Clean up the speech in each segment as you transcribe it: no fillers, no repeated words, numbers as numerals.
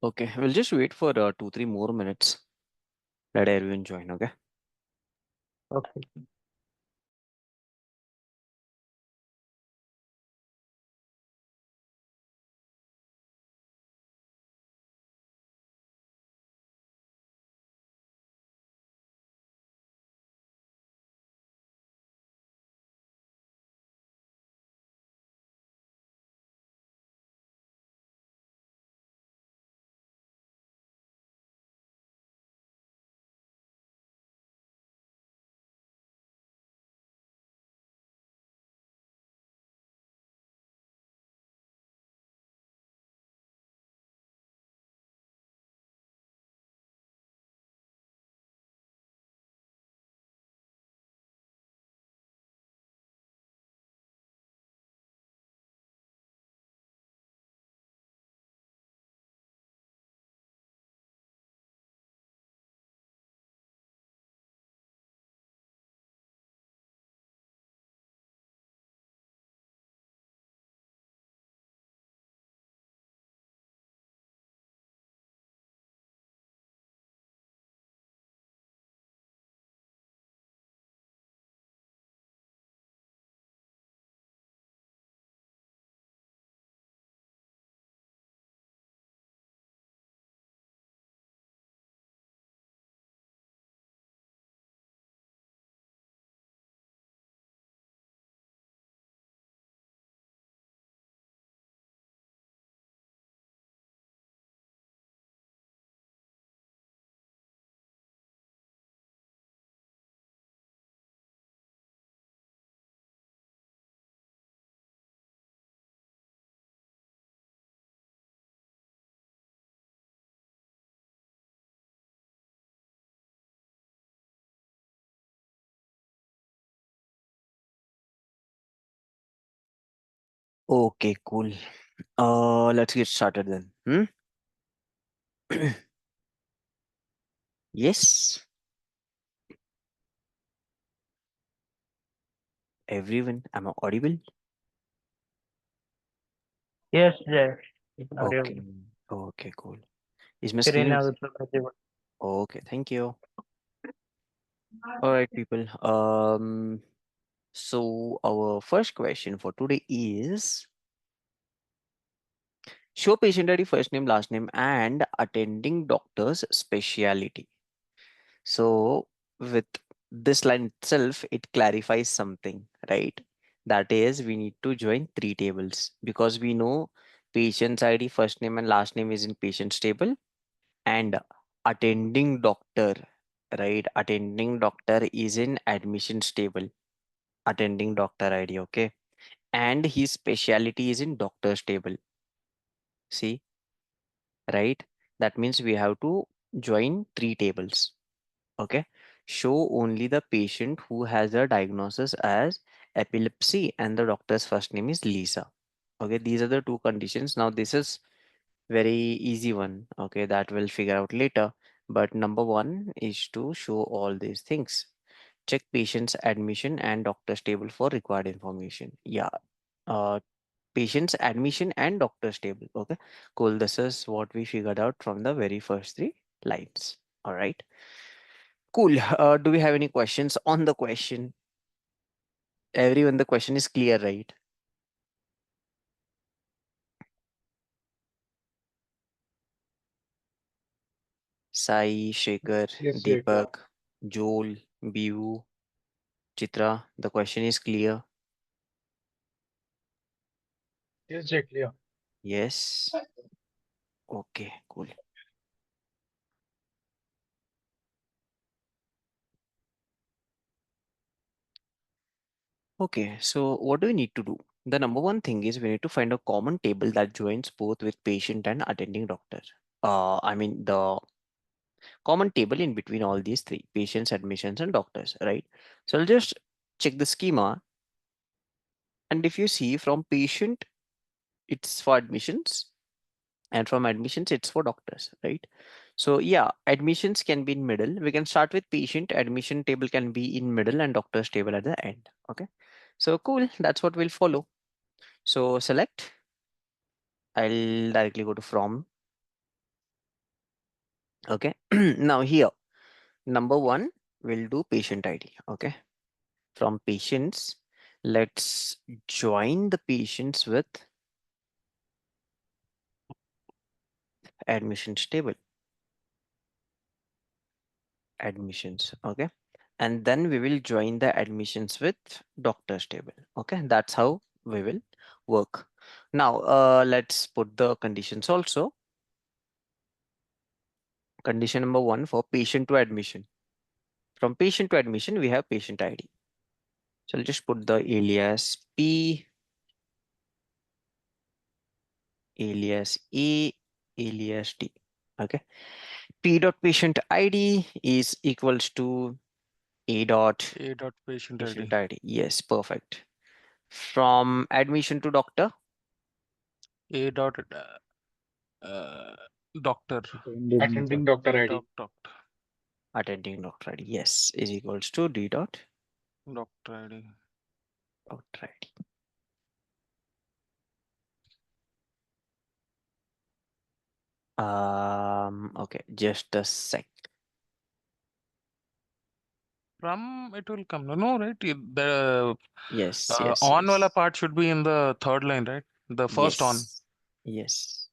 Okay, we'll just wait for 2-3 more minutes. Let everyone join. Okay. Okay. Okay, cool. Let's get started then. Yes, everyone. Am I audible? Yes, yes. Audio. Okay. Okay, cool. Is my screen? Screen also visible. Okay, thank you. All right, people. So our first question for today is show patient ID, first name, last name, and attending doctor's specialty. So with this line itself, it clarifies something, right? That is, we need to join three tables because we know patient's ID, first name, and last name is in patient's table, and attending doctor, right? Attending doctor is in admissions table, attending doctor ID, okay? And his specialty is in doctor's table. See, right? That means we have to join three tables. Okay. Show only the patient who has a diagnosis as epilepsy and the doctor's first name is Lisa. Okay, these are the two conditions. Now this is very easy one. Okay, that we'll figure out later. But number one is to show all these things. Check patient's admission and doctor's table for required information. Yeah. Uh, patient's admission and doctor's table. Okay, cool. This is what we figured out from the very first three lines. All right. Cool. Do we have any questions on the question? Everyone, the question is clear, right? Sai, Shekhar, Yes, Jake. Deepak, Joel, Bivu, Chitra, the question is clear. Yes, Jake, clear. Yes. Okay, cool. Okay, so what do we need to do? The number one thing is we need to find a common table that joins both with patient and attending doctor. I mean the common table in between all these three, patients, admissions, and doctors, right? So I'll just check the schema. And if you see from patient, it's for admissions, and from admissions, it's for doctors, right? So yeah, admissions can be in middle. We can start with patient, admission table can be in middle, and doctor's table at the end. Okay. So cool. That's what we'll follow. So select. I'll directly go to from. Okay. Now here, number one, we'll do patient ID. Okay. From patients, let's join the patients with admissions table. Admissions. Okay. And then we will join the admissions with doctors table. Okay. That's how we will work. Now, let's put the conditions also. Condition number one for patient to admission. From patient to admission, we have patient ID. So I'll just put the alias P, alias A, alias D. Okay. P dot patient ID is equals to A dot A dot patient patient ID. ID. Yes, perfect. From admission to doctor, A dot uh, doctor. Attending doctor ID. Doctor. attending doctor ID. Yes, is equals to D dot Doctor ID. doctor ID. Okay, just a sec. From it will come. No, right? The Yes, yes, on wala yes. part should be in the third line, right? The first on. Yes, yes.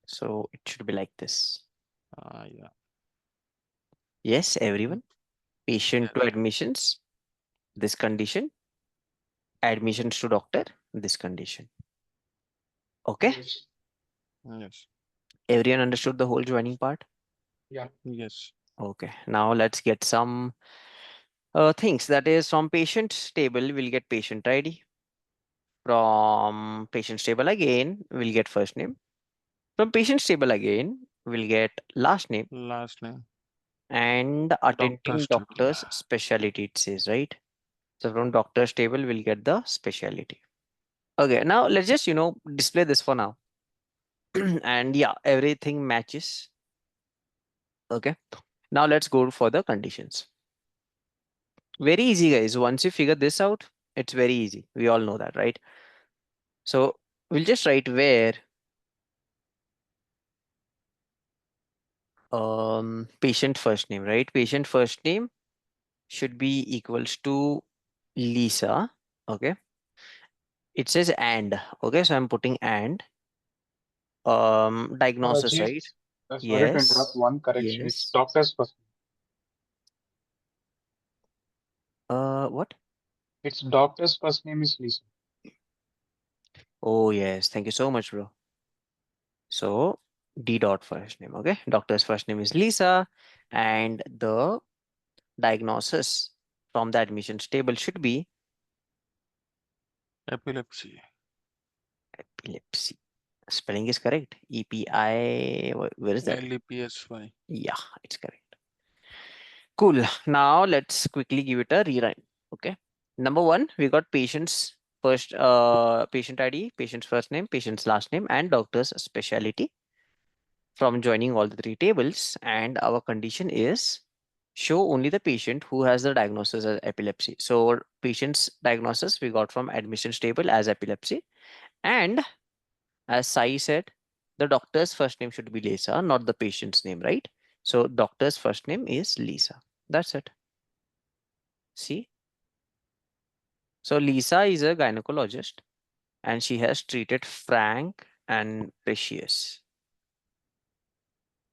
So it should be like this. Yeah. Yes, everyone. Patient to Yes. admissions, this condition. Admissions to doctor, this condition. Okay. Yes. Yes. Everyone understood the whole joining part? Yeah. Yes. Okay. Now let's get some things. That is, from patient table, we'll get patient ID. From patient table again, we'll get first name. From patient table again, we'll get last name Last name. and attending Doctor's table. doctor's specialty, it says, right? So from doctor's table, we'll get the specialty. Okay, now let's just, display this for now. And yeah, everything matches. Okay, now let's go for the conditions. Very easy, guys. Once you figure this out, it's very easy. We all know that, right? So we'll just write where patient first name, right? Patient first name should be equals to Lisa. Okay, it says and. Okay, so I'm putting and diagnosis, Chief, right? sorry to interrupt. Yes, One correction. It's yes. doctor's first. What? It's doctor's first name is Lisa. Oh yes, thank you so much, bro. So D dot first name. Okay, doctor's first name is Lisa, and the diagnosis from the admissions table should be Epilepsy. epilepsy. Spelling is correct. EPI. Where is that? LEPSY. Yeah, it's correct. Cool. Now let's quickly give it a rewrite. Okay. Number one, we got patient's first patient ID, patient's first name, patient's last name, and doctor's specialty from joining all the three tables. And our condition is show only the patient who has the diagnosis as epilepsy. So patient's diagnosis we got from admissions table as epilepsy. And as Sai said, the doctor's first name should be Lisa, not the patient's name, right? So doctor's first name is Lisa. That's it. See? So Lisa is a gynecologist and she has treated Frank and Precious.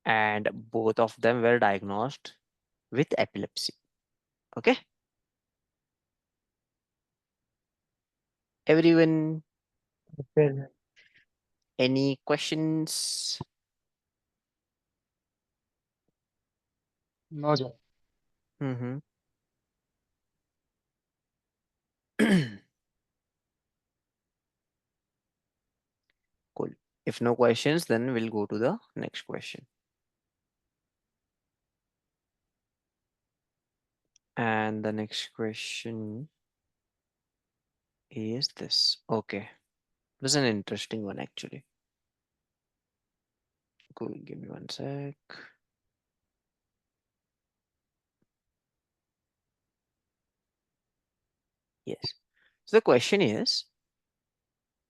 And both of them were diagnosed with epilepsy. Okay. Everyone, Okay. any questions? No, John. Mm-hmm. Cool. If no questions, then we'll go to the next question. And the next question is this. Okay. This is an interesting one actually. Cool. Give me one sec. Yes. So the question is,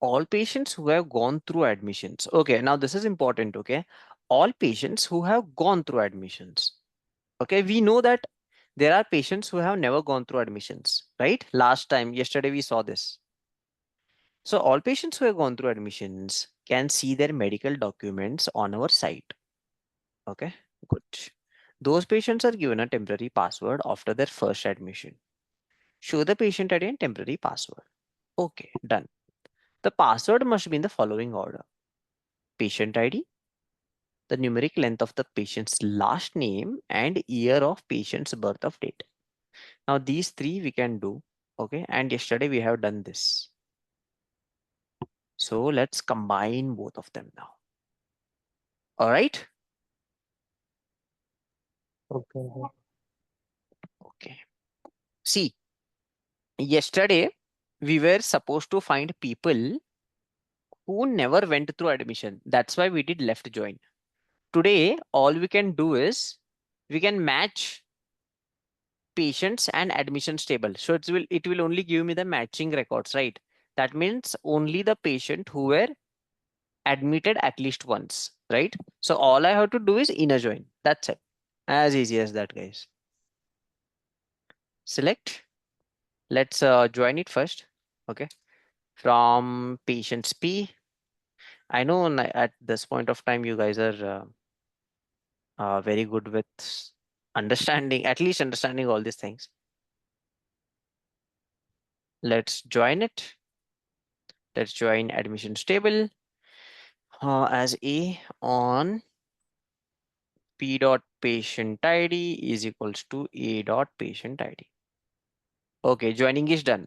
all patients who have gone through admissions. Okay, now this is important. Okay, all patients who have gone through admissions. Okay, we know that there are patients who have never gone through admissions, right? Last time, yesterday, we saw this. So all patients who have gone through admissions can see their medical documents on our site. Okay, good. Those patients are given a temporary password after their first admission. Show the patient ID and temporary password. Okay, done. The password must be in the following order: patient ID, the numeric length of the patient's last name, and year of patient's birth of date. Now these three we can do. Okay, and yesterday we have done this. So let's combine both of them now. All right. Okay. Okay. See, yesterday we were supposed to find people who never went through admission. That's why we did left join. Today, all we can do is we can match patients and admissions table. So it will only give me the matching records, right? That means only the patient who were admitted at least once, right? So all I have to do is inner join. That's it. As easy as that, guys. Select. Let's join it first. Okay. From patients P. I know at this point of time you guys are very good with understanding, at least understanding all these things. Let's join it. Let's join admissions table as A on P dot patient ID is equals to A dot patient ID. Okay, joining is done.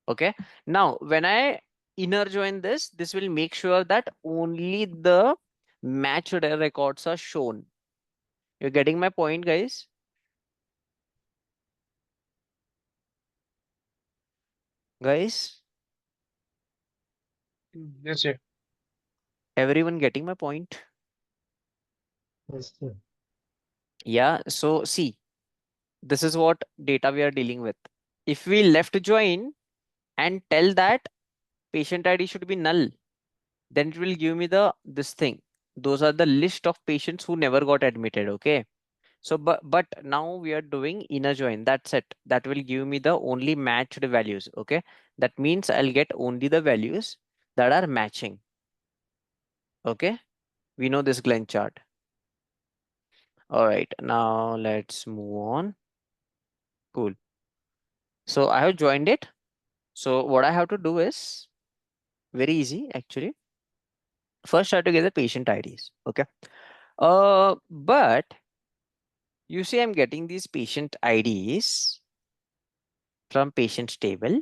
Okay, now when I inner join this will make sure that only the matched records are shown. You're getting my point, guys? Guys, Yes, sir. everyone getting my point? Yes, sir. Yeah, so see, this is what data we are dealing with. If we left join and tell that patient ID should be null, then it will give me this thing. Those are the list of patients who never got admitted. Okay. So but now we are doing inner join. That's it. That will give me the only matched values. Okay. That means I'll get only the values that are matching. Okay. We know this Glenn chart. All right. Now let's move on. Cool. So I have joined it. So what I have to do is very easy actually. First, try to get the patient IDs. Okay. But you see, I'm getting these patient IDs from patients table,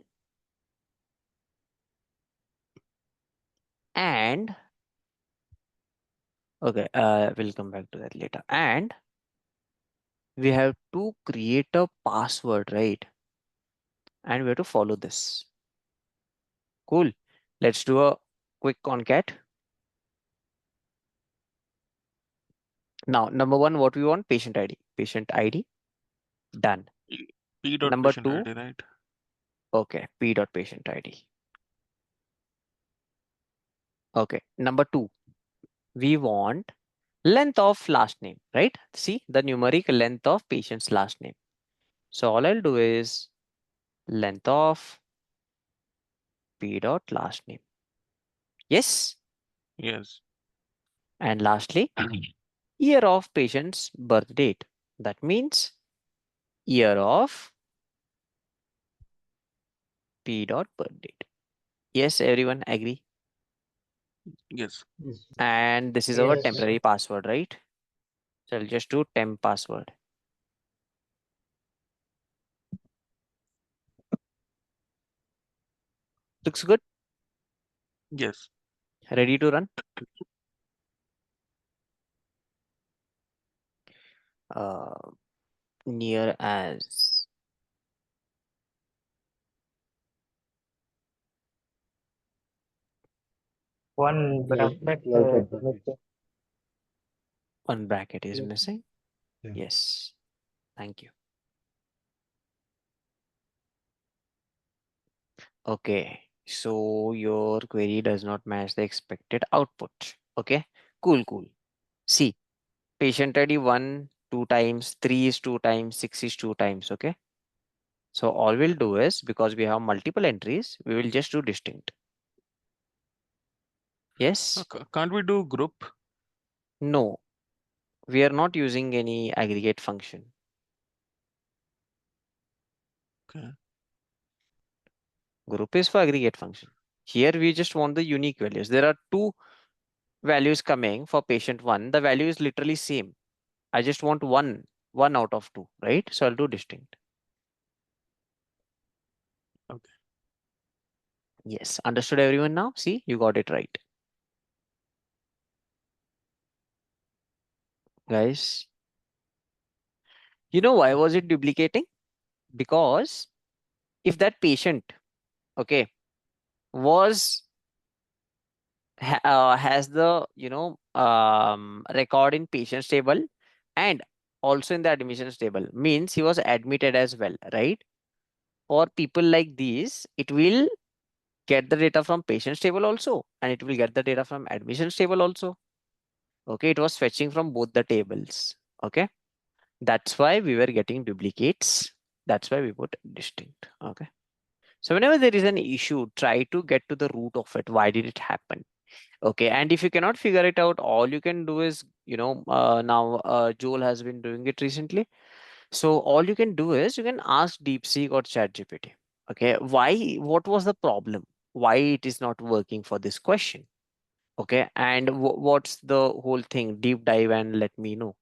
and okay, we'll come back to that later. And we have to create a password, right? And we have to follow this. Cool. Let's do a quick concat. Now, number one, what we want? Patient ID. Patient ID. Done. P dot Number patient two, ID, right? okay, P dot patient ID. Okay. Number two, we want length of last name, right? See the numeric length of patient's last name. So all I'll do is length of P dot last name. Yes. Yes. And lastly, year of patient's birth date. That means year of P dot birth date. Yes, everyone agree. Yes. Yes. And this is our Yes, Yes, temporary sir. password, right? So I'll just do temp password. Looks good. Yes. Ready to run. Uh, near as one bracket 12 brackets. missing. one bracket is Yes. missing. Yeah. Yes. Thank you. Okay. So your query does not match the expected output. Okay, cool, cool. See, patient ID 1, 2 times, 3 is 2 times, 6 is 2 times. Okay. So all we'll do is, because we have multiple entries, we will just do distinct. Yes? Can't we do group? No, we are not using any aggregate function. Okay. Group is for aggregate function. Here we just want the unique values. There are two values coming for patient 1. The value is literally same. I just want one out of 2, right? So I'll do distinct. Okay. Yes, understood everyone now? See, you got it right. Guys, you know why was it duplicating? Because if that patient, okay, was has the record in patient's table and also in the admissions table, means he was admitted as well, right? For people like these, it will get the data from patient's table also, and it will get the data from admissions table also. Okay, it was fetching from both the tables. Okay, that's why we were getting duplicates. That's why we put distinct. Okay, so whenever there is an issue, try to get to the root of it. Why did it happen? Okay, and if you cannot figure it out, all you can do is, now Joel has been doing it recently. So all you can do is you can ask DeepSeek or ChatGPT. Okay, why? What was the problem? Why it is not working for this question? Okay, and what's the whole thing? Deep dive and let me know.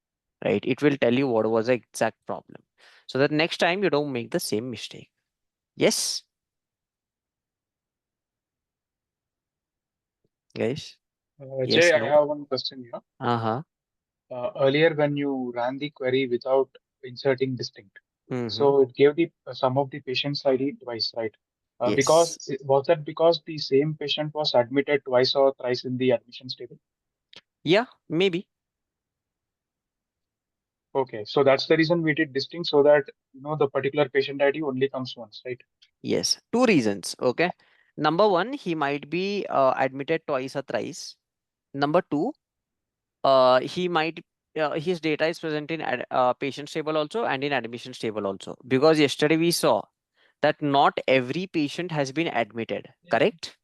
Right, it will tell you what was the exact problem, so that next time you don't make the same mistake. Yes, guys. Jay, Yes. I No. have one question here. Uh-huh. Earlier, when you ran the query without inserting distinct, Mm-hmm. so it gave the sum of the patient's ID twice, right? Yes. Was that because the same patient was admitted twice or thrice in the admissions table? Yeah, maybe. Okay, so that's the reason we did distinct so that the particular patient ID only comes once, right? Yes, two reasons. Okay. Number one, he might be admitted twice or thrice. Number two, he might his data is present in patient table also and in admissions table also. Because yesterday we saw that not every patient has been admitted. Correct?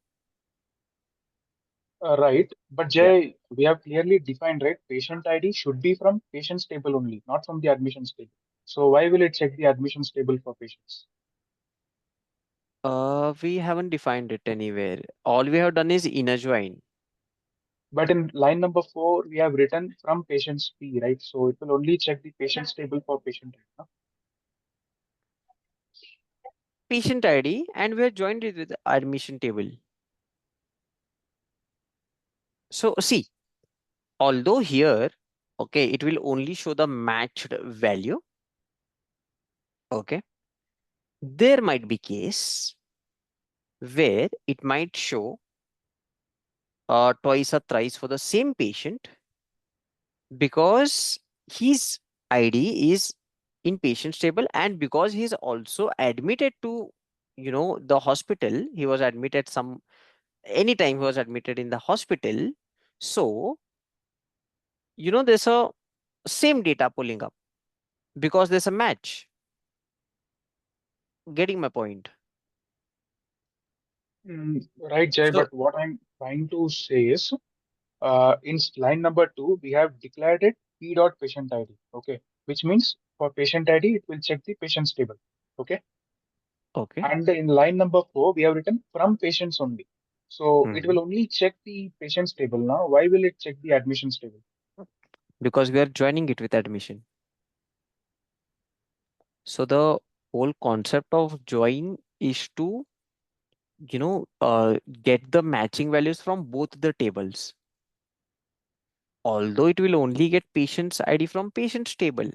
Right, but Yeah. Jay, we have clearly defined, right? Patient ID should be from patient's table only, not from the admissions table. So why will it check the admissions table for patients? We haven't defined it anywhere. All we have done is inner join. But in line number 4, we have written from patient's P, right? So it will only check the patient's table for patient ID. No? Patient ID, and we are joined it with admission table. So see, although here, okay, it will only show the matched value. Okay, there might be case where it might show twice or thrice for the same patient because his ID is in patient table, and because he's also admitted to the hospital. He was admitted some anytime he was admitted in the hospital. So there's a same data pulling up because there's a match. Getting my point? Right, Jay, So but what I'm trying to say is in line number 2, we have declared it P dot patient ID. Okay, which means for patient ID, it will check the patient's table. Okay, okay. and in line number 4, we have written from patients only. So it will Mhm. only check the patient's table now. Why will it check the admissions table? Because we are joining it with admission. So the whole concept of join is to get the matching values from both the tables. Although it will only get patient's ID from patient's table,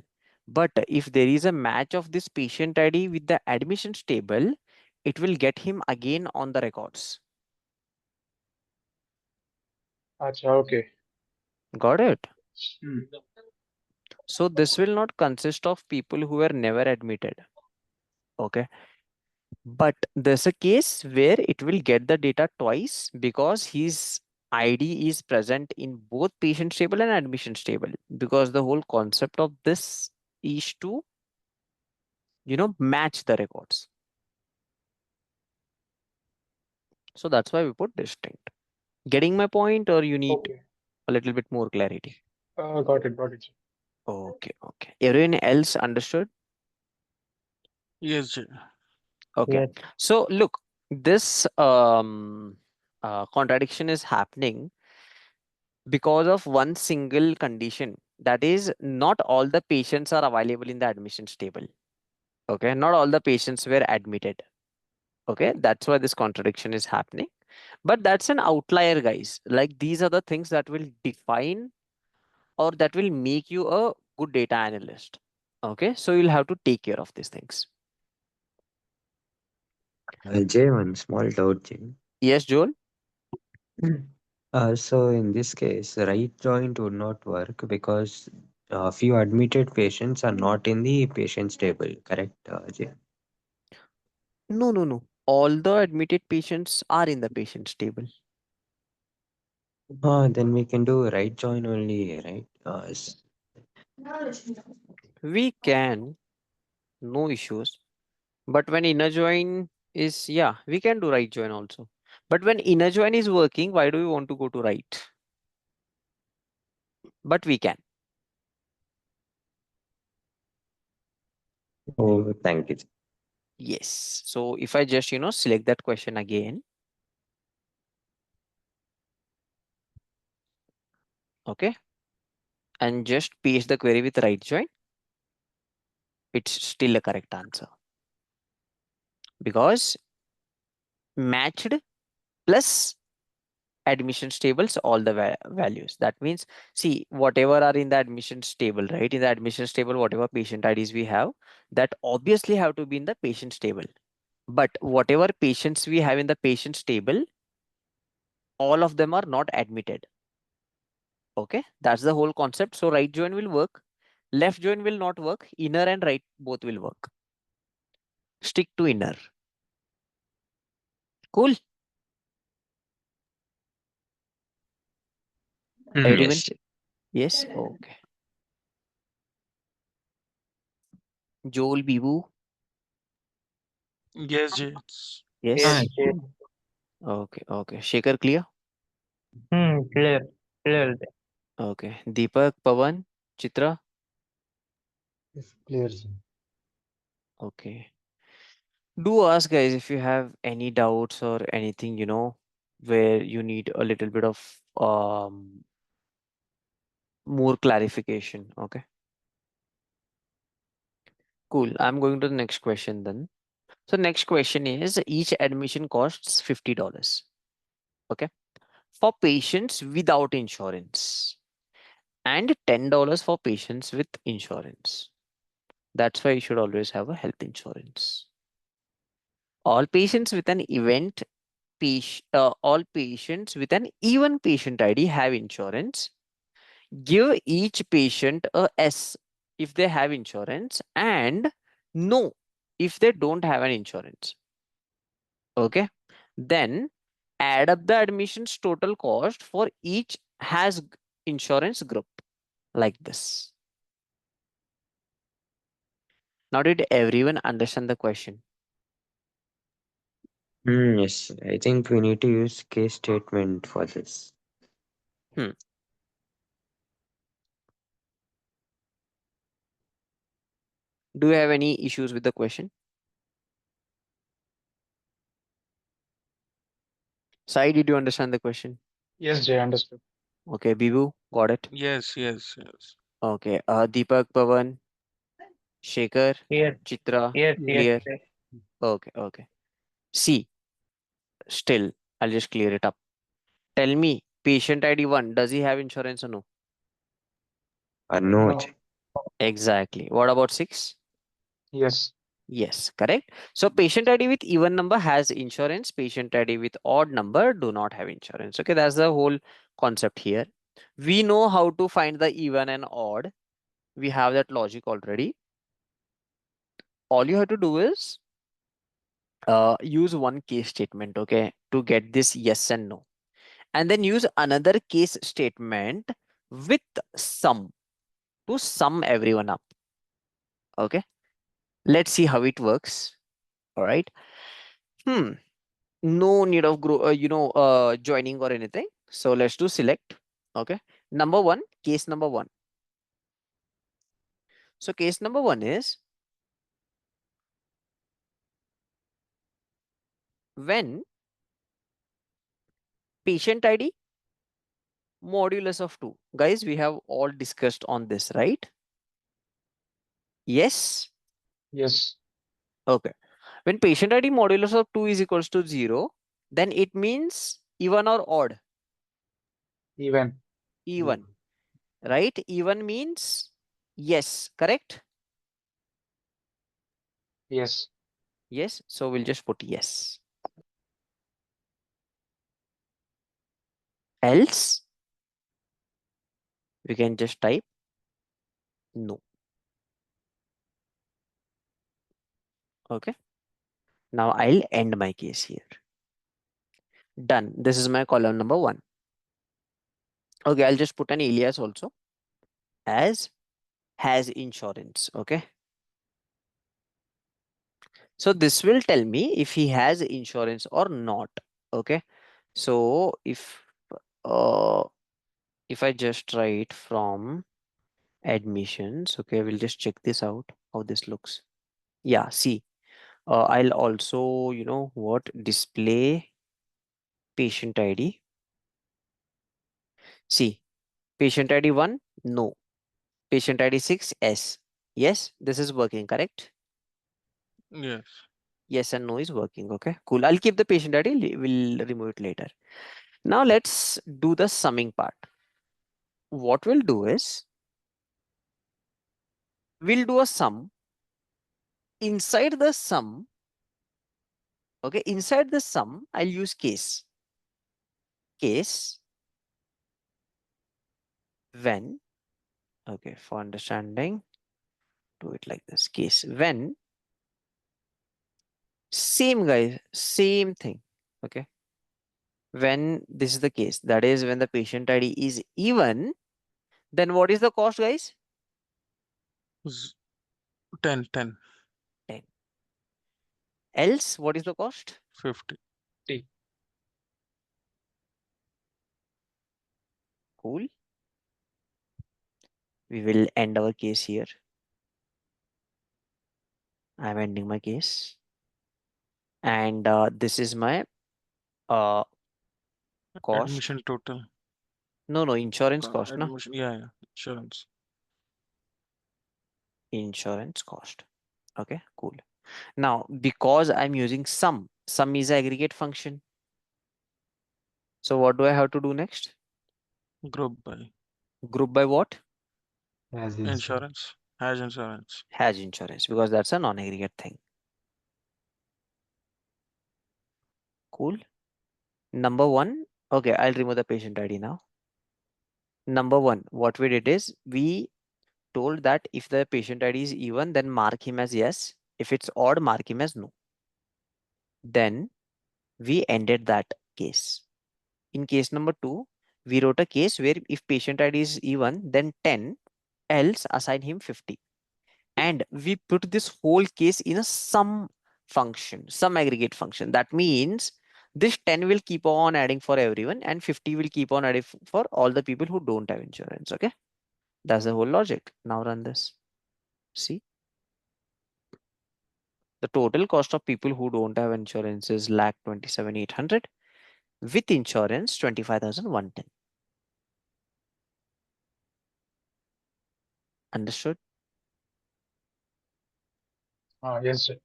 but if there is a match of this patient ID with the admissions table, it will get him again on the records. Acha, okay. Got it? Hmm. So this will not consist of people who were never admitted. Okay. But there's a case where it will get the data twice because his ID is present in both patient table and admission table, because the whole concept of this is to, match the records. So that's why we put distinct. Getting my point, or you need Okay. a little bit more clarity? Got it. Got it, sir. Okay, okay. Everyone else understood? Yes, Jay. Okay. Yes. So look, this contradiction is happening because of one single condition. That is, not all the patients are available in the admissions table. Okay, not all the patients were admitted. Okay, that's why this contradiction is happening. But that's an outlier, guys. Like, these are the things that will define, or that will make you a good data analyst. Okay, so you'll have to take care of these things. Jay, one small doubt, Jay. Yes, Joel? So in this case, right joint would not work because few admitted patients are not in the patient's table, correct, Jay? No, no, no. All the admitted patients are in the patient's table. Then we can do right join only, right? We can, no issues. But when inner join is, yeah, we can do right join also. But when inner join is working, why do we want to go to right? But we can. Oh, thank you. Yes. So if I just, select that question again. Okay. And just paste the query with right join, it's still a correct answer. Because matched plus admissions tables all the values. That means, see, whatever are in the admissions table, right? In the admissions table, whatever patient IDs we have, that obviously have to be in the patients table. But whatever patients we have in the patients table, all of them are not admitted. Okay, that's the whole concept. So right join will work, left join will not work, inner and right both will work. Stick to inner. Cool. Everyone? Yes. Yes. Okay. Joel, Bibu? Yes, Jay. Yes. Yes. Yes. Okay, okay. Shaker, clear? Clear. Clear. Okay. Deepak, Pawan, Chitra? Yes. Clear, sir. Okay. Do ask, guys, if you have any doubts or anything, where you need a little bit of more clarification. Okay. Cool. I'm going to the next question then. So next question is, each admission costs $50. Okay. For patients without insurance, and $10 for patients with insurance. That's why you should always have a health insurance. All patients with an all patients with an even patient ID have insurance. Give each patient a S if they have insurance, and no if they don't have an insurance. Okay. Then add up the admissions total cost for each has insurance group, like this. Now, did everyone understand the question? Yes, I think we need to use case statement for this. Hmm. Do you have any issues with the question? Sai, did you understand the question? Yes, Jay, understood. Okay, Bibu, got it. Yes, yes, yes. Okay, Deepak, Pavan, Shekhar, Yes. Chitra, Yes. Yes. clear. Yes. Okay, okay. See, still, I'll just clear it up. Tell me, patient ID 1, does he have insurance or no? No, No. Exactly. What about 6? Yes. Yes, correct. So patient ID with even number has insurance. Patient ID with odd number do not have insurance. Okay, that's the whole concept here. We know how to find the even and odd. We have that logic already. All you have to do is use one case statement, okay, to get this yes and no, and then use another case statement with sum to sum everyone up. Okay, let's see how it works. All right. Hmm. No need of joining or anything. So let's do select. Okay. Number one, case number one. So case number one is when patient ID modulus of 2. Guys, we have all discussed on this, right? Yes. Yes. Okay. When patient ID modulus of 2 is equals to 0, then it means even or odd. Even. Even, right? Even means yes, correct? Yes. Yes. So we'll just put yes. Else, we can just type no. Okay. Now I'll end my case here. Done. This is my column number one. Okay. I'll just put an alias also as has insurance. Okay. So this will tell me if he has insurance or not. Okay. So uh if I just write from admissions, okay, we'll just check this out how this looks. Yeah, see, I'll also, what, display patient ID. See, patient ID 1, no. Patient ID 6, yes. Yes, this is working, correct? Yes. Yes and no is working. Okay, cool. I'll keep the patient ID. We'll remove it later. Now let's do the summing part. What we'll do is we'll do a sum. Inside the sum, okay, inside the sum, I'll use case. Case when, okay, for understanding, do it like this. Case when, same guys, same thing. Okay, when this is the case, that is when the patient ID is even, then what is the cost, guys? Z- 10, 10, 10. Else, what is the cost? 50. T. Cool. We will end our case here. I'm ending my case. And this is my uh cost. Admission total. No, no, insurance cost, no? Admission. Yeah, yeah. Insurance. Insurance cost. Okay, cool. Now, because I'm using sum is an aggregate function. So what do I have to do next? Group by Group by what? As insurance. Has insurance. Has insurance, because that's a non-aggregate thing. Cool. Number one, okay, I'll remove the patient ID now. Number one, what we did is we told that if the patient ID is even, then mark him as yes. If it's odd, mark him as no. Then we ended that case. In case number two, we wrote a case where if patient ID is even, then 10, else assign him 50. And we put this whole case in a sum function, sum aggregate function. That means this 10 will keep on adding for everyone and 50 will keep on adding for all the people who don't have insurance. Okay. That's the whole logic. Now run this. See, the total cost of people who don't have insurance is lakh 27,800. With insurance, 25,110. Understood? Yes, sir.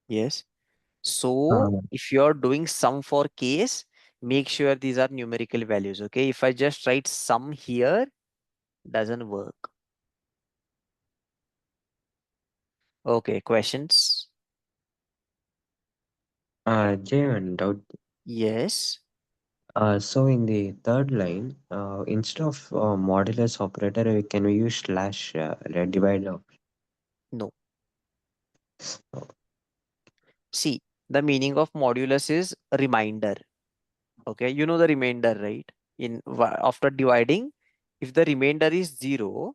Yes. So if you're doing sum for case, make sure these are numerical values. Okay. If I just write sum here, doesn't work. Okay. Questions? Jay, one doubt. Yes. So in the third line, instead of modulus operator, can we use slash divide? No. Oh, See, The meaning of modulus is reminder. Okay, you know the remainder, right? After dividing, if the remainder is 0,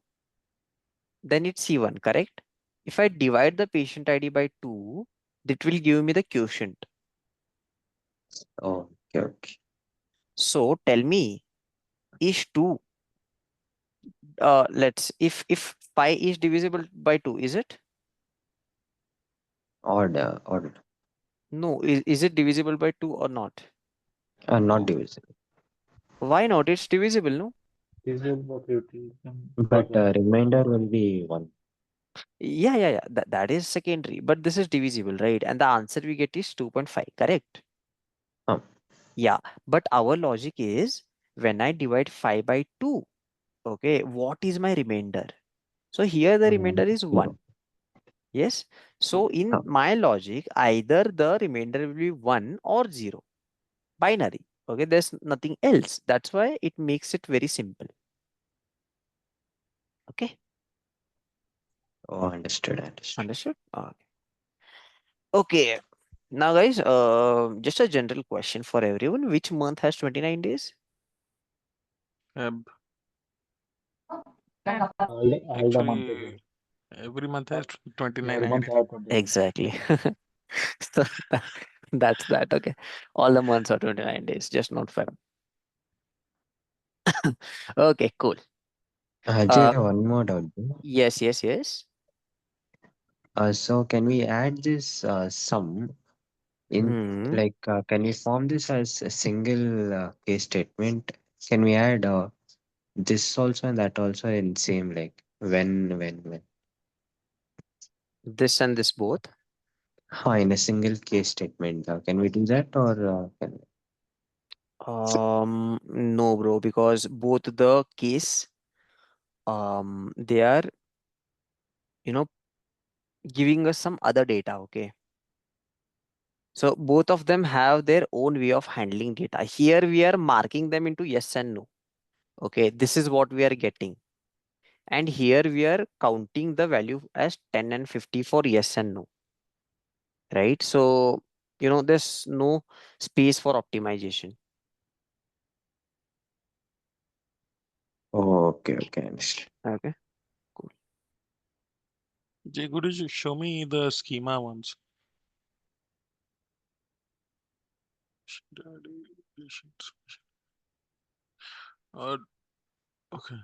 then it's C1, correct? If I divide the patient ID by 2, that will give me the quotient. Oh, okay, okay. So tell me, is 2, let's, if 5 is divisible by 2, is it? Odd, odd. No, is it divisible by 2 or not? Not No. divisible. Why not? It's divisible, no? This is what you But remainder will be 1. Yeah. That is secondary, but this is divisible, right? And the answer we get is 2.5, correct? Oh, Yeah, but our logic is when I divide 5 by 2, okay, what is my remainder? So here the remainder is 1. 0. Yes. So in Oh, my logic, either the remainder will be 1 or 0. Binary. Okay, there's nothing else. That's why it makes it very simple. Okay, oh, understood, understood. understood? Okay. Now, guys, just a general question for everyone. Which month has 29 days? Ab- all the months Actually, again. every month has Yeah, 29 every month days. I have 29. Exactly. So that's that. Okay. All the months are 29 days, just not 5. Okay, cool. Ajay, Uh, one more doubt, bro. yes. So can we add this sum in, Hmm. like, can we form this as a single case statement? Can we add this also and that also in same, like, when? This and this both. In a single case statement. Can we do that or can we? No, bro, because both the case, they are, you know, giving us some other data. Okay. So both of them have their own way of handling data. Here we are marking them into yes and no. Okay. This is what we are getting. And here we are counting the value as 10 and 50 for yes and no, right? So, there's no space for optimization. Oh, okay, okay, understood. Okay, cool. Jay, could you just show me the schema once? Study patients. Uh, okay,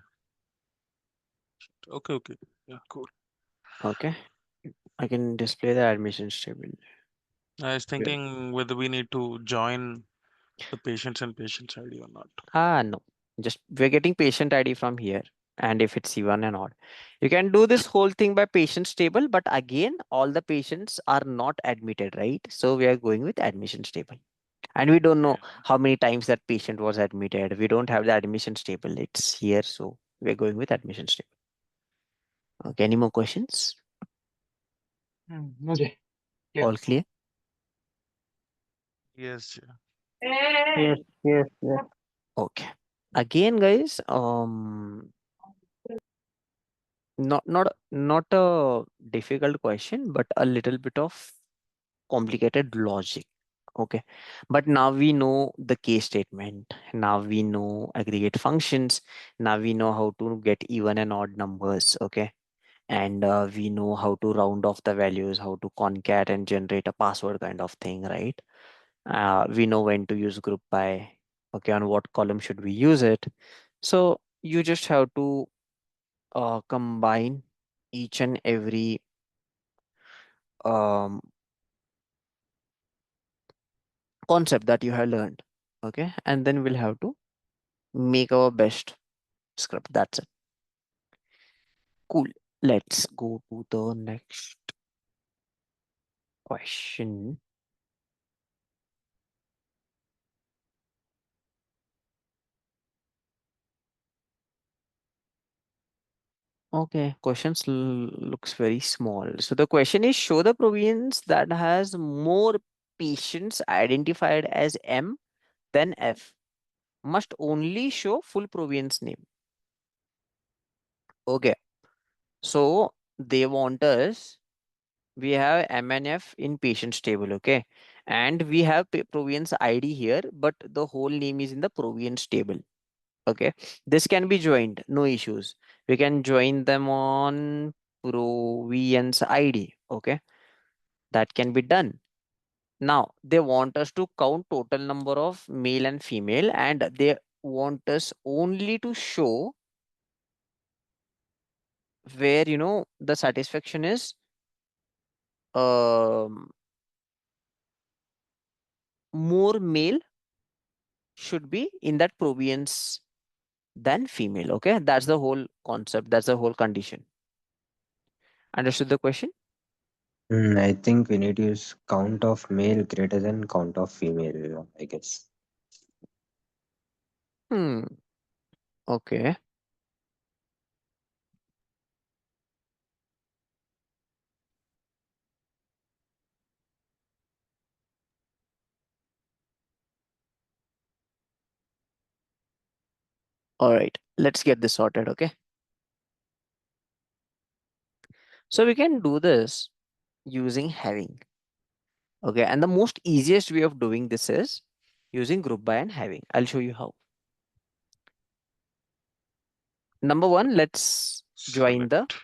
okay. Yeah, cool. Okay, I can display the admissions table. I was Yeah. thinking whether we need to join the patients and patients ID or not. No, just we're getting patient ID from here. And if it's C1 and odd, you can do this whole thing by patients table. But again, all the patients are not admitted, right? So we are going with admissions table. And we don't know Yeah. how many times that patient was admitted. We don't have the admissions table. It's here. So we're going with admissions table. Okay, any more questions? No, Jay. Clear. All clear? Yes, yeah. Yes. Okay. Again, guys, not a difficult question, but a little bit of complicated logic. Okay. But now we know the case statement. Now we know aggregate functions. Now we know how to get even and odd numbers. Okay. And we know how to round off the values, how to concat and generate a password kind of thing, right? We know when to use group by. Okay, on what column should we use it? So you just have to combine each and every um, concept that you have learned. Okay, and then we'll have to make our best script. That's it. Cool. Let's go to the next question. Okay, looks very small. So the question is, show the province that has more patients identified as M than F. Must only show full province name. Okay, so they want us, we have M and F in patients table, okay? and we have province ID here, but the whole name is in the province table. Okay, this can be joined, no issues. We can join them on province ID. Okay, that can be done. Now they want us to count total number of male and female, and they want us only to show where the satisfaction is um more male should be in that province than female. Okay, that's the whole concept, that's the whole condition. Understood the question? I think we need to use count of male greater than count of female, I guess. Hmm. Okay. All right, let's get this sorted. Okay, so we can do this using having. Okay, and the most easiest way of doing this is using group by and having. I'll show you how. Number one, let's join the Select.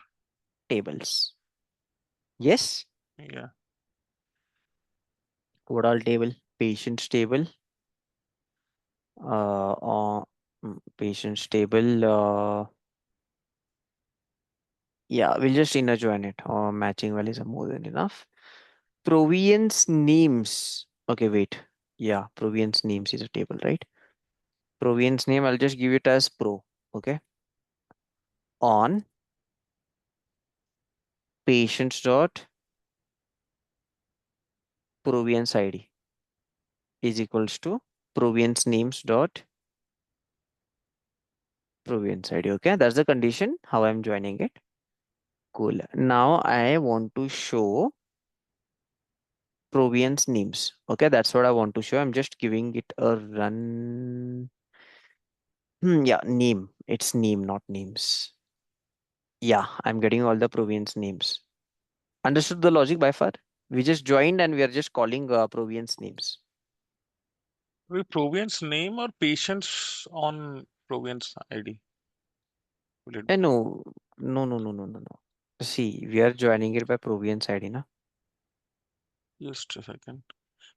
tables. Yes. Yeah. What all table? Patients table. Uh, uh Patients table. Yeah, we'll just inner join it. Or matching values are more than enough. Province names. Okay, wait. Yeah, province names is a table, right? Province name, I'll just give it as pro. Okay. On patients dot province ID is equals to province names dot province ID. Okay, that's the condition how I'm joining it. Cool. Now I want to show province names. Okay, that's what I want to show. I'm just giving it a run. Yeah, name. It's name, not names. Yeah, I'm getting all the province names. Understood the logic by far? We just joined and we are just calling province names. Will province name or patients on province ID? Will it be? No, no, no, no, no, no, no. See, we are joining it by province ID, na? Just a second.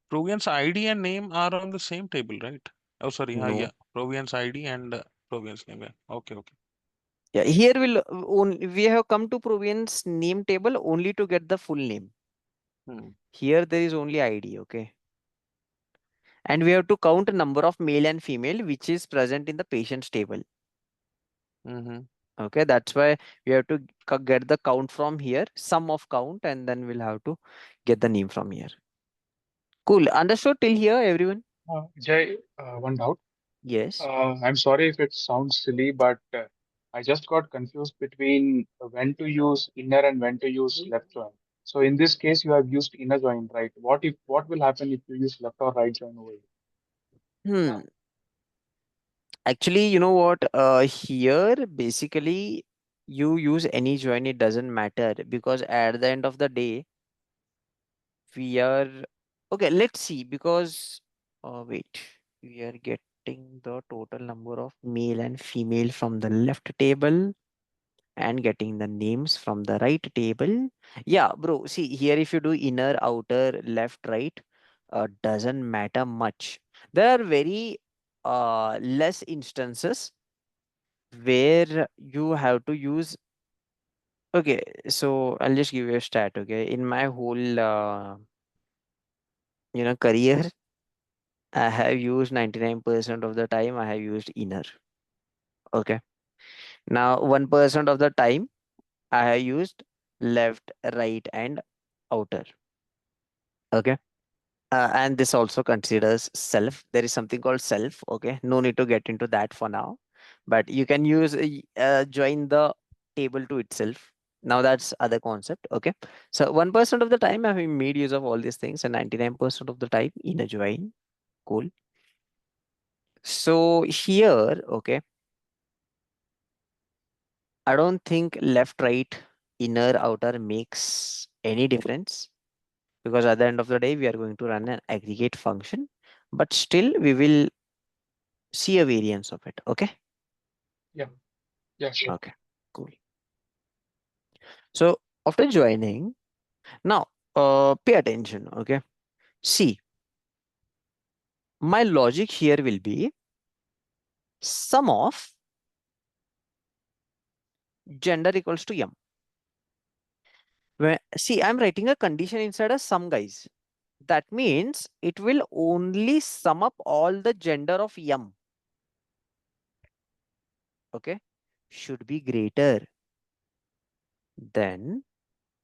Province ID and name are on the same table, right? Oh, sorry. Yeah. No. Province ID and province name. Yeah. Okay. Okay. Yeah, here only we have come to province name table only to get the full name. Hmm. Here there is only ID, okay? And we have to count number of male and female which is present in the patient's table. Mm-hmm. Okay, that's why we have to get the count from here, sum of count, and then we'll have to get the name from here. Cool. Understood till here, everyone? Jay, one doubt. Yes. I'm sorry if it sounds silly, but I just got confused between when to use inner and when to use left join. So in this case, you have used inner join, right? What will happen if you use left or right join over here? Hmm. Actually, you know what? Here basically you use any join, it doesn't matter because at the end of the day, we are okay. Let's see because wait, we are getting the total number of male and female from the left table and getting the names from the right table. Yeah, bro. See here, if you do inner, outer, left, right, doesn't matter much. There are very less instances where you have to use. Okay, so I'll just give you a stat. Okay, in my whole career, I have used 99% of the time. I have used inner. Okay, now 1% of the time I have used left, right, and outer. Okay. And this also considers self. There is something called self. Okay. No need to get into that for now. But you can use join the table to itself. Now that's other concept. Okay. So 1% of the time I have made use of all these things, and 99% of the time in a join. Cool. So here, okay, I don't think left, right, inner, outer makes any difference. because at the end of the day, we are going to run an aggregate function, but still we will see a variance of it. Okay. Yeah. Yeah, sure. Okay. Cool. So after joining, now pay attention. Okay. See, my logic here will be sum of gender equals to m. See, I'm writing a condition inside a sum, guys. That means it will only sum up all the gender of m. Okay. Should be greater than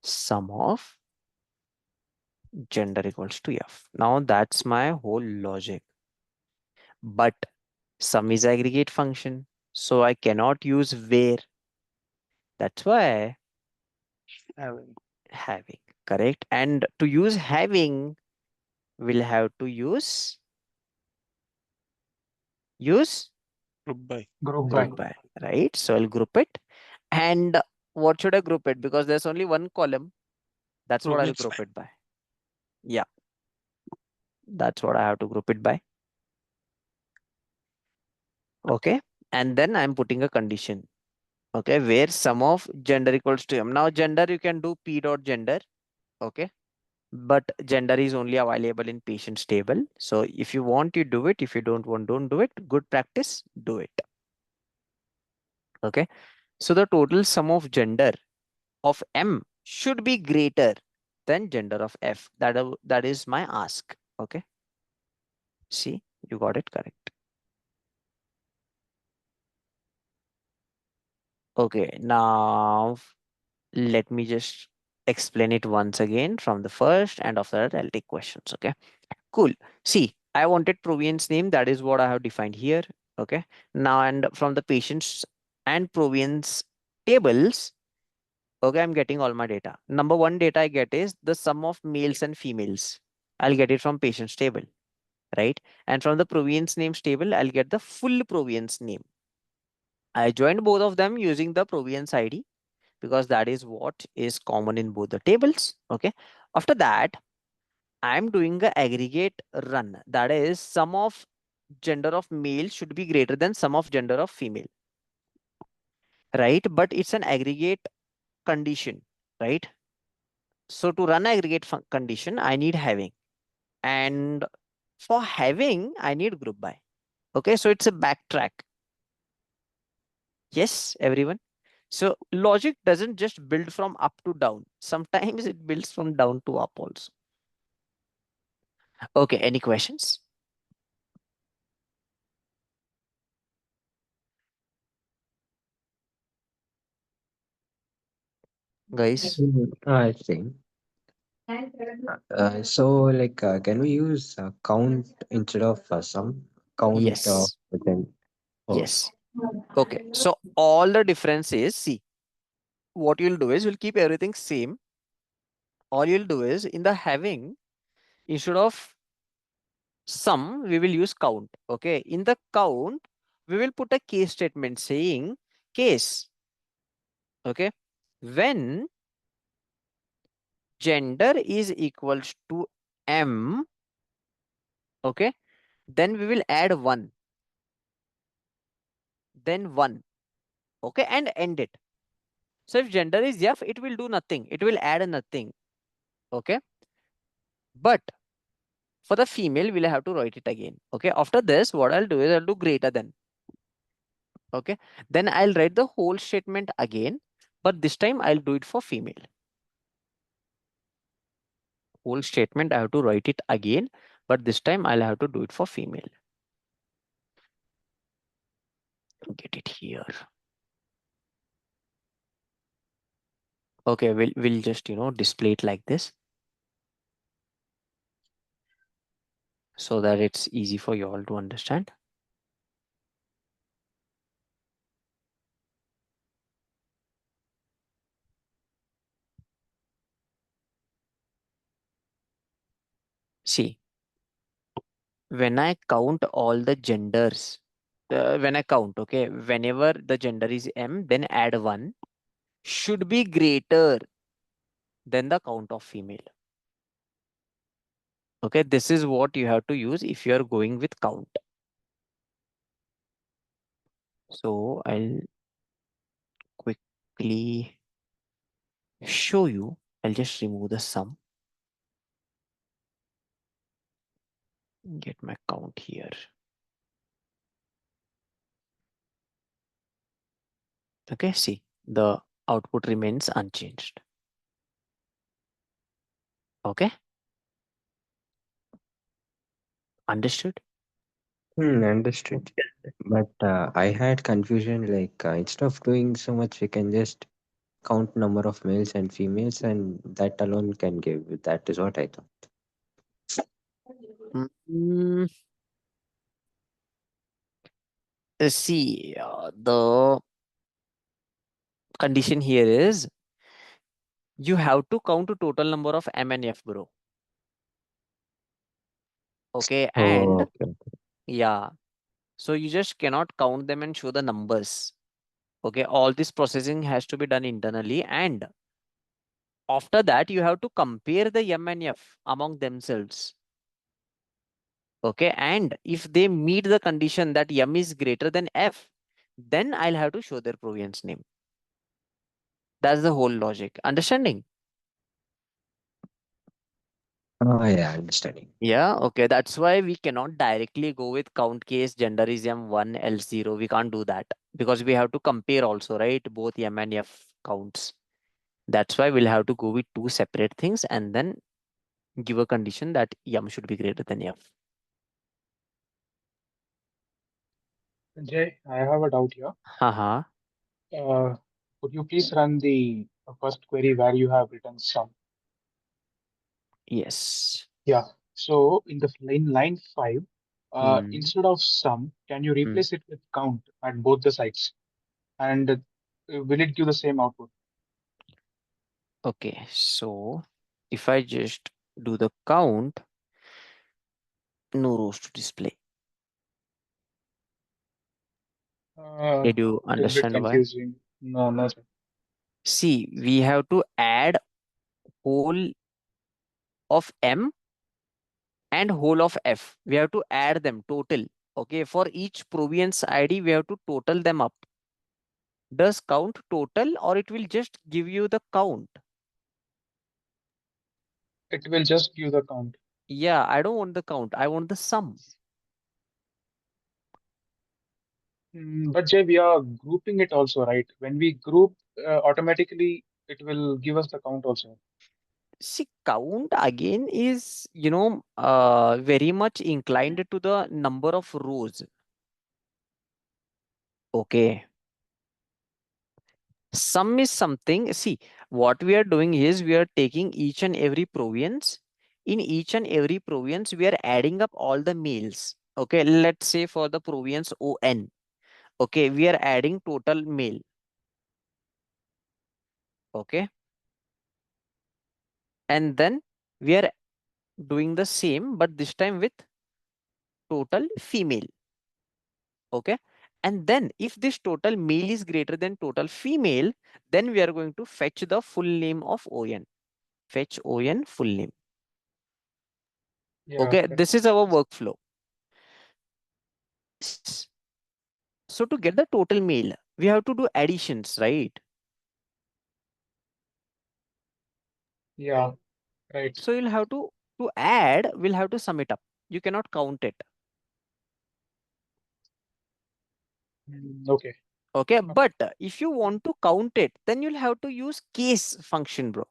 sum of gender equals to f. Now that's my whole logic. But sum is aggregate function, so I cannot use where. That's why Having having, correct? And to use having, we'll have to use group by Group by. group by, right? So I'll group it. And what should I group it? Because there's only one column. That's what I'll province group by. it by. Yeah, that's what I have to group it by. Okay. And then I'm putting a condition. Okay, where sum of gender equals to m. Now gender, you can do p dot gender. Okay. But gender is only available in patient's table. So if you want, you do it. If you don't want, don't do it. Good practice, do it. Okay. So the total sum of gender of m should be greater than gender of f. That is my ask. Okay. See, you got it correct. Okay. Now let me just explain it once again from the first, and after that I'll take questions. Okay. Cool. See, I wanted provenance name. That is what I have defined here. Okay. Now, and from the patients and provenance tables, okay, I'm getting all my data. Number one data I get is the sum of males and females. I'll get it from patients table, right? And from the provenance names table, I'll get the full provenance name. I joined both of them using the provenance ID because that is what is common in both the tables. Okay. After that, I'm doing the aggregate run. That is sum of gender of male should be greater than sum of gender of female, right? But it's an aggregate condition, right? So to run aggregate condition, I need having, and for having, I need group by. Okay, so it's a backtrack. Yes, everyone. So logic doesn't just build from up to down. Sometimes it builds from down to up also. Okay, any questions? Guys? I see. So, like, can we use count instead of sum? Count Yes. within. Oh, Yes. Okay. So all the difference is, see, what you'll do is you'll keep everything same. All you'll do is in the having, instead of sum, we will use count. Okay. In the count, we will put a case statement saying case. Okay. When gender is equals to m, okay, then we will add 1, then 1, okay, and end it. So if gender is f, it will do nothing. It will add nothing. Okay. But for the female, we'll have to write it again. Okay. After this, what I'll do is I'll do greater than. Okay. Then I'll write the whole statement again, but this time I'll do it for female. Whole statement, I have to write it again, but this time I'll have to do it for female. Get it here. Okay. We'll just, display it like this so that it's easy for you all to understand. See, when I count all the genders, when I count, okay, whenever the gender is m, then add 1 should be greater than the count of female. Okay, this is what you have to use if you are going with count. So I'll quickly show you. I'll just remove the sum, get my count here. Okay, see, the output remains unchanged. Okay, understood? Understood. But I had confusion like instead of doing so much, we can just count number of males and females, and that alone can give. That is what I thought. Mm, see, the condition here is you have to count the total number of M and F, bro. Okay, Oh, and okay. yeah, so you just cannot count them and show the numbers. Okay, all this processing has to be done internally, and after that, you have to compare the M and F among themselves. Okay, and if they meet the condition that M is greater than F, then I'll have to show their provenance name. That's the whole logic. Understanding? Oh, yeah, understanding. Yeah, okay. That's why we cannot directly go with count case gender is M1, L0. We can't do that because we have to compare also, right? Both M and F counts. That's why we'll have to go with two separate things and then give a condition that M should be greater than F. Jay, I have a doubt here. Haha. Uh, could you please run the first query where you have written sum? Yes. Yeah. So in line 5, Hmm. instead of sum, can you Hmm. replace it with count at both the sides? And will it give the same output? Okay. So if I just do the count, no rows to display. Did you Little bit understand why? confusing. No, no, sir. See, we have to add whole of M and whole of F. We have to add them total. Okay, for each provenance ID, we have to total them up. Does count total or it will just give you the count? It will just give the count. Yeah, I don't want the count. I want the sum. But Jay, we are grouping it also, right? When we group, automatically it will give us the count also. See, count again is, very much inclined to the number of rows. Okay. Sum is something. See, what we are doing is we are taking each and every province. In each and every province, we are adding up all the males. Okay, let's say for the province ON. Okay, we are adding total male. Okay, and then we are doing the same, but this time with total female. Okay, and then if this total male is greater than total female, then we are going to fetch the full name of ON. Fetch ON full name. Yeah, Okay, correct. this is our workflow. So to get the total mail, we have to do additions, right? Yeah, right. So you'll have to add, we'll have to sum it up. You cannot count it. Okay. Okay, Okay. but if you want to count it, then you'll have to use case function, bro.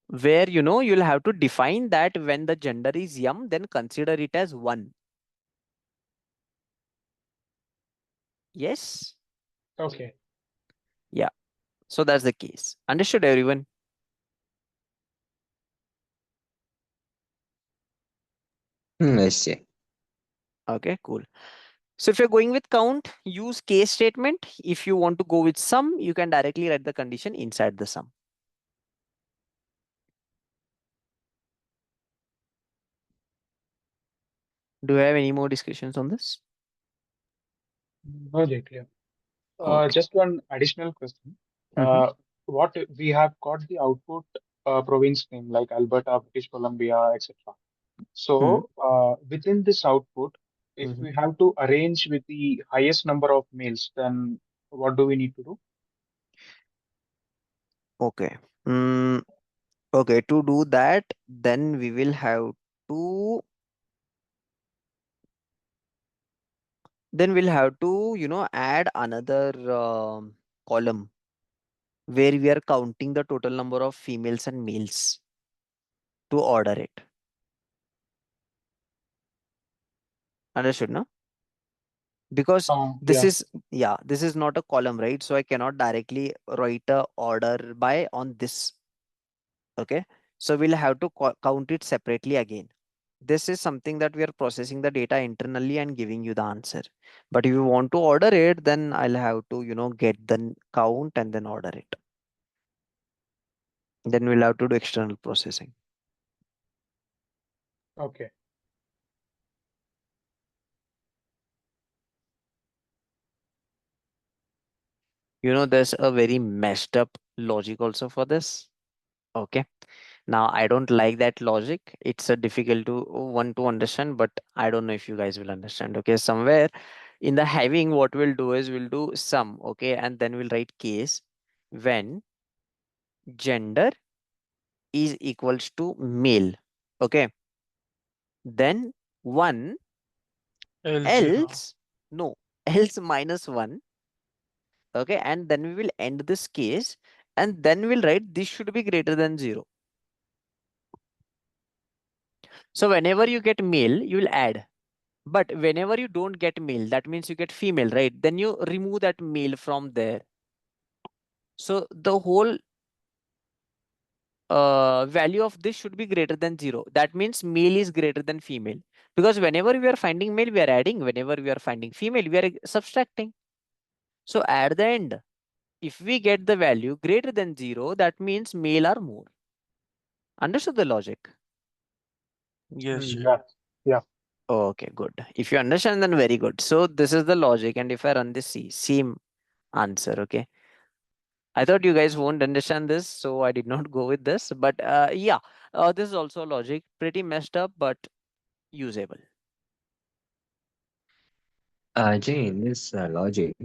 Where you'll have to define that when the gender is yum, then consider it as one. Yes? Okay. Yeah. So that's the case. Understood, everyone? I see. Okay, cool. So if you're going with count, use case statement. If you want to go with sum, you can directly write the condition inside the sum. Do you have any more discussions on this? No, Jay, clear. Okay. Just one additional question. Mhm. What we have got the output province name like Alberta, British Columbia, etc. Hmm. So within this output, if Hmm. we have to arrange with the highest number of males, then what do we need to do? Okay. Mm, okay. To do that, then we will have to add another column where we are counting the total number of females and males to order it. Understood, no? Because this Yeah. is, yeah, this is not a column, right? So I cannot directly write a order by on this. Okay. So we'll have to count it separately again. This is something that we are processing the data internally and giving you the answer. But if you want to order it, then I'll have to, get the count and then order it. Then we'll have to do external processing. Okay. There's a very messed up logic also for this. Okay. Now I don't like that logic. It's a difficult to one to understand, but I don't know if you guys will understand. Okay. Somewhere in the having, what we'll do is we'll do sum. Okay. And then we'll write case when gender is equals to male. Okay. Then one LG, huh? else, no, else minus one. Okay. And then we will end this case and then we'll write this should be greater than zero. So whenever you get male, you will add. But whenever you don't get male, that means you get female, right? Then you remove that male from there. So the whole value of this should be greater than zero. That means male is greater than female. Because whenever we are finding male, we are adding. Whenever we are finding female, we are subtracting. So at the end, if we get the value greater than zero, that means male are more. Understood the logic? Yes, yeah. Yeah. Yeah. Okay, good. If you understand, then very good. So this is the logic. And if I run this C, same answer. Okay. I thought you guys won't understand this, so I did not go with this. But yeah, this is also logic. Pretty messed up, but usable. Jay, in this logic,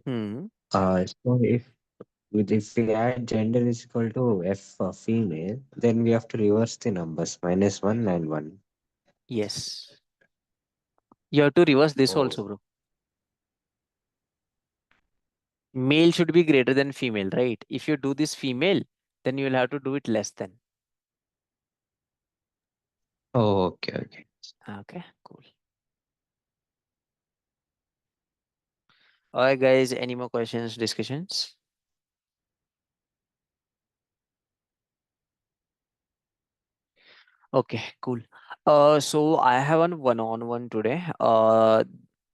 Hmm. so if we add gender is equal to F for female, then we have to reverse the numbers -1 and 1. Yes. You have to reverse this Oh, also, bro. Male should be greater than female, right? If you do this female, then you will have to do it less than. oh, okay, okay. Okay, cool. All right, guys. Any more questions, discussions? Okay, cool. So I have one-on-one today.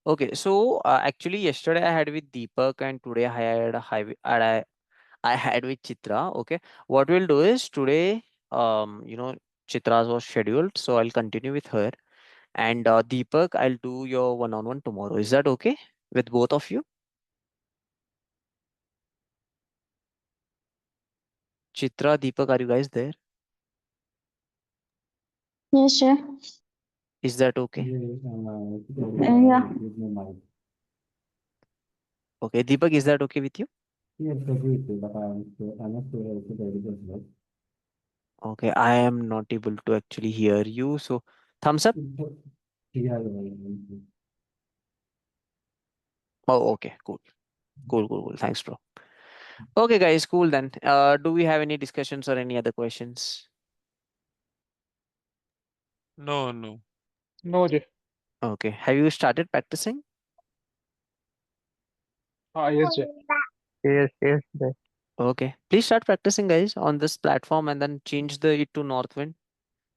Okay. So actually, yesterday I had with Deepak, and today I had I had with Chitra. Okay. What we'll do is today, Chitra's was scheduled, so I'll continue with her. And Deepak, I'll do your one-on-one tomorrow. Is that okay with both of you? Chitra, Deepak, are you guys there? Yes, sir. Is that okay? Yeah. Okay. Deepak, is that okay with you? Yes, definitely, but I'm not sure if it is well. Okay. I am not able to actually hear you. So thumbs up. Yeah, Oh, okay. Cool. Cool, cool, cool. Thanks, bro. Okay, guys, cool then. Do we have any discussions or any other questions? No, no. No, Jay. Okay. Have you started practicing? Yes, Jay. yes, yes, yes. Okay. Please start practicing, guys, on this platform and then change the it to Northwind.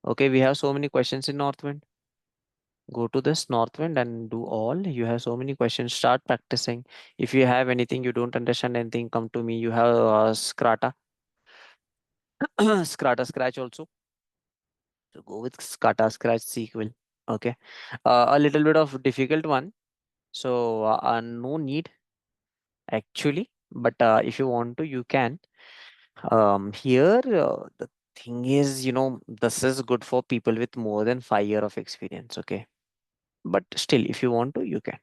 Okay, we have so many questions in Northwind. Go to this Northwind and do all. You have so many questions. Start practicing. If you have anything you don't understand anything, come to me. You have Scrata, Scrata Scratch also. So go with Scrata Scratch SQL. Okay. A little bit of difficult one. So no need actually, but if you want to, you can. Here, thing is, this is good for people with more than 5 year of experience. Okay. But still, if you want to, you can.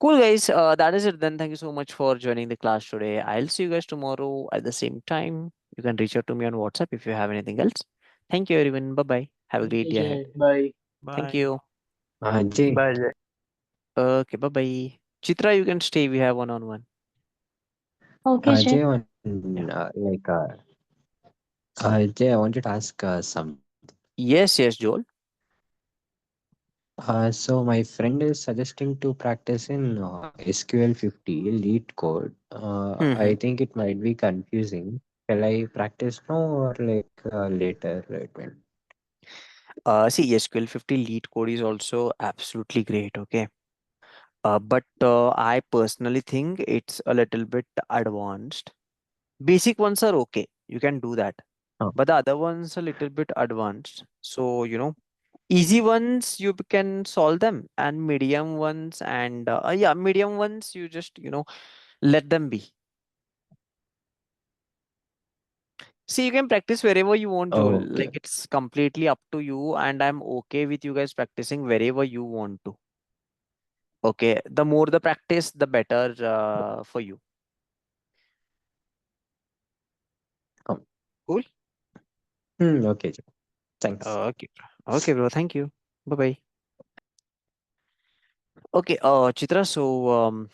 Cool, guys. That is it then. Thank you so much for joining the class today. I'll see you guys tomorrow at the same time. You can reach out to me on WhatsApp if you have anything else. Thank you, everyone. Bye bye. Have a great day ahead. Bye. Thank Bye. you. Ajay, Bye, Jay. Okay, bye bye. Chitra, you can stay. We have one on one. Okay, Jay. Ajay, Yeah. Ajay, I wanted to ask something. Yes, yes, Joel. So my friend is suggesting to practice in SQL 50 lead code. I Hmm. think it might be confusing. Shall I practice now or later? See, SQL 50 lead code is also absolutely great. Okay. But I personally think it's a little bit advanced. Basic ones are okay. You can do that. Oh, But the other ones a little bit advanced. So, easy ones you can solve them, and medium ones and yeah, medium ones you just, let them be. See, you can practice wherever you want, Joel. okay. Like it's completely up to you, and I'm okay with you guys practicing wherever you want to. Okay, the more the practice, the better for you. Oh, Cool. okay. Thanks. Okay, okay, bro. Thank you. Bye bye. Okay, Chitra. So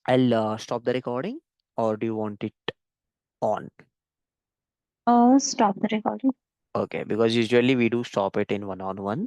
I'll stop the recording, or do you want it on? Stop the recording. Okay, because usually we do stop it in one on one.